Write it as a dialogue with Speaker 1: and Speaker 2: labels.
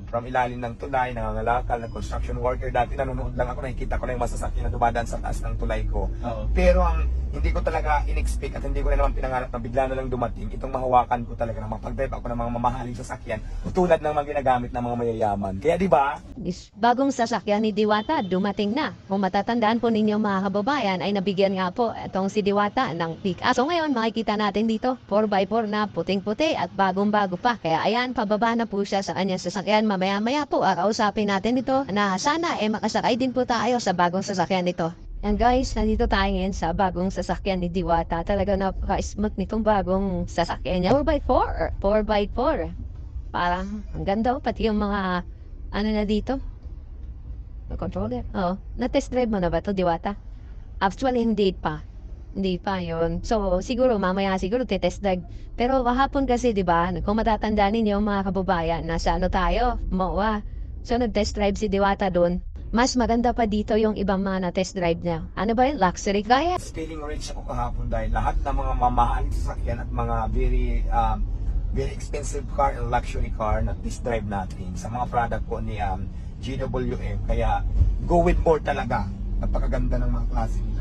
Speaker 1: from ilalim ng tulay, nangangalakal, ng construction worker. Dati nanonood lang ako, nakikita ko na yung masasakyan na dumadaan sa taas ng tulay ko. Pero ang hindi ko talaga in-expect at hindi ko na naman pinangarap na bigla na lang dumating, itong mahawakan ko talaga na mapag-drive ako ng mga mamahaling sasakyan tulad ng mga ginagamit ng mga mayayaman. Kaya di ba?
Speaker 2: Bagong sasakyan ni Diwata dumating na. Kung matatandaan po ninyo mga kababayan ay nabigyan nga po itong si Diwata ng pick-up. So ngayon makikita natin dito 4x4 na puting-puti at bagong-bago pa. Kaya ayan, pababa na po siya sa kanyang sasakyan. Mamaya-maya po kausapin natin ito na sana makasakay din po tayo sa bagong sasakyan nito. And guys, nandito tayo ngayon sa bagong sasakyan ni Diwata. Talaga napaka-smooth nitong bagong sasakyan niya. 4x4. 4x4. Parang ang ganda, pati yung mga ano na dito. Controller. Oo. Na-test drive mo na ba to, Diwata? Actually, hindi pa. Hindi pa yun. So, siguro, mamaya siguro test drive. Pero kahapon kasi, di ba, kung matatandaan ninyo mga kababayan, nasa ano tayo, MOA. So, nag-test drive si Diwata doon. Mas maganda pa dito yung ibang mga na-test drive niya. Ano ba yun? Luxury kaya?
Speaker 1: Feeling rich ako kahapon dahil lahat ng mga mamahaling sasakyan at mga very expensive car and luxury car na test drive natin sa mga product po ni GWM. Kaya go with more talaga. Napakaganda ng mga klase nila.